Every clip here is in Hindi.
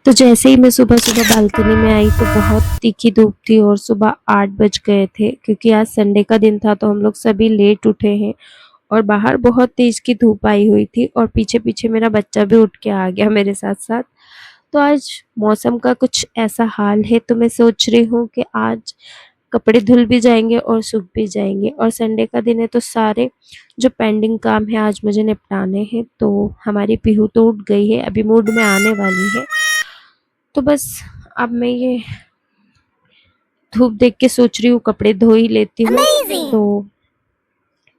तो जैसे ही मैं सुबह-सुबह बालकनी में आई तो बहुत तीखी धूप थी और सुबह 8 बज गए थे, क्योंकि आज संडे का दिन था तो हम लोग सभी लेट उठे हैं और बाहर बहुत तेज़ की धूप आई हुई थी और पीछे-पीछे मेरा बच्चा भी उठ के आ गया मेरे साथ-साथ। तो आज मौसम का कुछ ऐसा हाल है तो मैं सोच रही हूँ कि आज कपड़े धुल भी जाएँगे और सूख भी जाएँगे और संडे का दिन है तो सारे जो पेंडिंग काम है आज मुझे निपटाने हैं। तो हमारी पीहू तो उठ गई है, अभी मूड में आने वाली है। तो बस अब मैं ये धूप देख के सोच रही हूँ कपड़े धो ही लेती हूँ। तो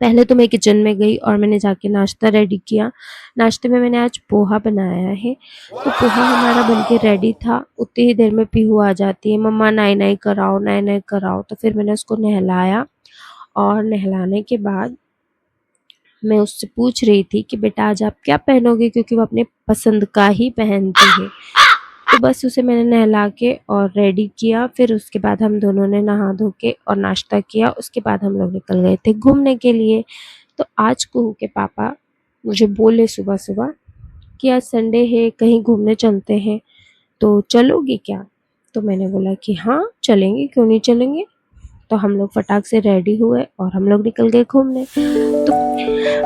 पहले तो मैं किचन में गई और मैंने जाके नाश्ता रेडी किया। नाश्ते में मैंने आज पोहा बनाया है। तो पोहा हमारा बनके रेडी था, उतनी ही देर में पीहू आ जाती है, मम्मा नाई-नाई कराओ, नाई-नाई कराओ। तो फिर मैंने उसको नहलाया और नहलाने के बाद मैं उससे पूछ रही थी कि बेटा आज आप क्या पहनोगे, क्योंकि वो अपने पसंद का ही पहनती है। तो बस उसे मैंने नहला के और रेडी किया। फिर उसके बाद हम दोनों ने नहा धो के और नाश्ता किया। उसके बाद हम लोग निकल गए थे घूमने के लिए। तो आज कुहू के पापा मुझे बोले सुबह-सुबह कि आज संडे है, कहीं घूमने चलते हैं, तो चलोगी क्या? तो मैंने बोला कि हाँ, चलेंगे, क्यों नहीं चलेंगे। तो हम लोग फटाक से रेडी हुए और हम लोग निकल गए घूमने। तो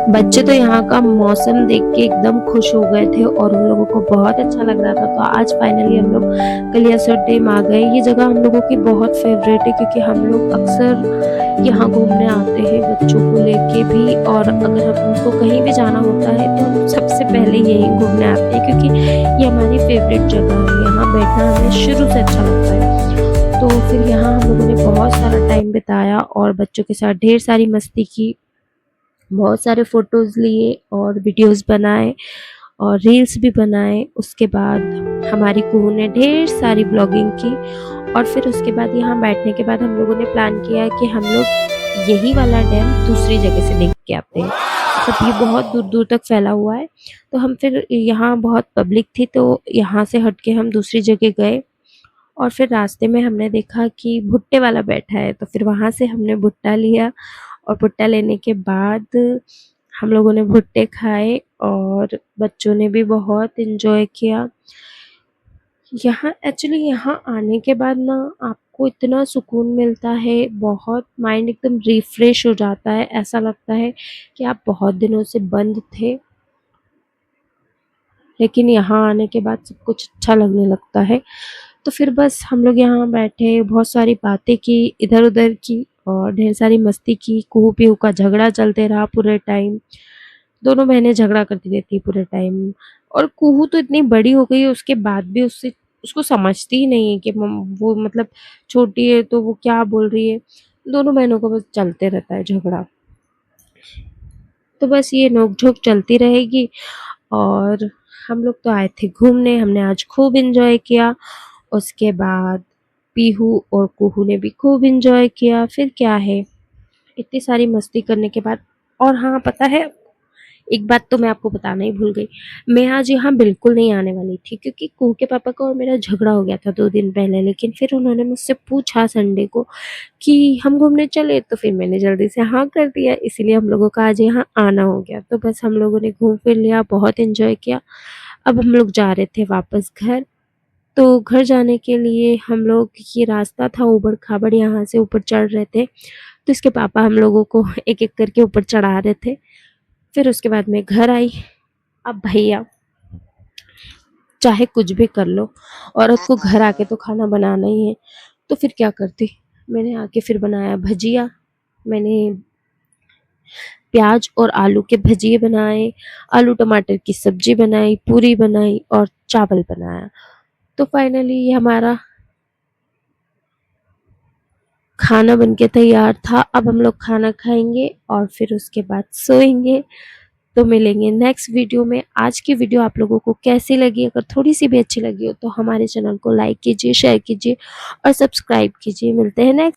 बच्चे तो यहाँ का मौसम देख के एकदम खुश हो गए थे और उन लोगों को बहुत अच्छा लग रहा था। तो आज फाइनली हम लोग कलियासोत डैम आ गए। ये जगह हम लोगों की बहुत फेवरेट है, क्योंकि हम लोग अक्सर यहाँ घूमने आते हैं बच्चों को लेके भी, और अगर हमको कहीं भी जाना होता है तो हम सबसे पहले यहीं घूमने आते हैं, क्योंकि ये हमारी फेवरेट जगह है। यहाँ बैठना हमें शुरू से अच्छा लगता है। तो फिर यहाँ हम लोगों ने बहुत सारा टाइम बिताया और बच्चों के साथ ढेर सारी मस्ती की, बहुत सारे फ़ोटोज़ लिए और वीडियोज़ बनाए और रील्स भी बनाए। उसके बाद हमारी कुहू ने ढेर सारी ब्लॉगिंग की और फिर उसके बाद यहाँ बैठने के बाद हम लोगों ने प्लान किया कि हम लोग यही वाला डैम दूसरी जगह से देख के आते हैं। मतलब ये बहुत दूर-दूर तक फैला हुआ है। तो हम फिर यहाँ बहुत पब्लिक थी तो यहाँ से हट के हम दूसरी जगह गए और फिर रास्ते में हमने देखा कि भुट्टे वाला बैठा है, तो फिर वहाँ से हमने भुट्टा लिया और भुट्टा लेने के बाद हम लोगों ने भुट्टे खाए और बच्चों ने भी बहुत एंजॉय किया। यहाँ एक्चुअली यहाँ आने के बाद ना आपको इतना सुकून मिलता है, बहुत माइंड एकदम रिफ्रेश हो जाता है। ऐसा लगता है कि आप बहुत दिनों से बंद थे, लेकिन यहाँ आने के बाद सब कुछ अच्छा लगने लगता है। तो फिर बस हम लोग यहाँ बैठे, बहुत सारी बातें की, इधर-उधर की और ढेर सारी मस्ती की। कुहू-पीहू का झगड़ा चलते रहा पूरे टाइम। दोनों बहनें झगड़ा करती रहती है पूरे टाइम और कुहू तो इतनी बड़ी हो गई है, उसके बाद भी उससे उसको समझती ही नहीं है कि वो मतलब छोटी है तो वो क्या बोल रही है। दोनों बहनों का बस चलते रहता है झगड़ा। तो बस ये नोक-झोंक चलती रहेगी और हम लोग तो आए थे घूमने, हमने आज खूब एंजॉय किया। उसके बाद पीहू और कुहू ने भी खूब एंजॉय किया। फिर क्या है, इतनी सारी मस्ती करने के बाद, और हाँ पता है, एक बात तो मैं आपको बताना ही भूल गई। मैं आज यहाँ बिल्कुल नहीं आने वाली थी, क्योंकि कुहू के पापा का और मेरा झगड़ा हो गया था 2 दिन पहले, लेकिन फिर उन्होंने मुझसे पूछा संडे को कि हम घूमने चले, तो फिर मैंने जल्दी से हाँ कर दिया, इसीलिए हम लोगों का आज यहाँ आना हो गया। तो बस हम लोगों ने घूम फिर लिया, बहुत एंजॉय किया। अब हम लोग जा रहे थे वापस घर। तो घर जाने के लिए हम लोग, ये रास्ता था ऊबड़-खाबड़, यहाँ से ऊपर चढ़ रहे थे, तो इसके पापा हम लोगों को एक-एक करके ऊपर चढ़ा रहे थे। फिर उसके बाद मैं घर आई। अब भैया चाहे कुछ भी कर लो, औरत को घर आके तो खाना बनाना ही है, तो फिर क्या करती, मैंने आके फिर बनाया भजिया। मैंने प्याज और आलू के भजिए बनाए, आलू टमाटर की सब्जी बनाई, पूरी बनाई और चावल बनाया। तो फाइनली ये हमारा खाना बनके तैयार था। अब हम लोग खाना खाएँगे और फिर उसके बाद सोएँगे। तो मिलेंगे नेक्स्ट वीडियो में। आज की वीडियो आप लोगों को कैसी लगी? अगर थोड़ी-सी भी अच्छी लगी हो तो हमारे चैनल को लाइक कीजिए, शेयर कीजिए और सब्सक्राइब कीजिए। मिलते हैं नेक्स्ट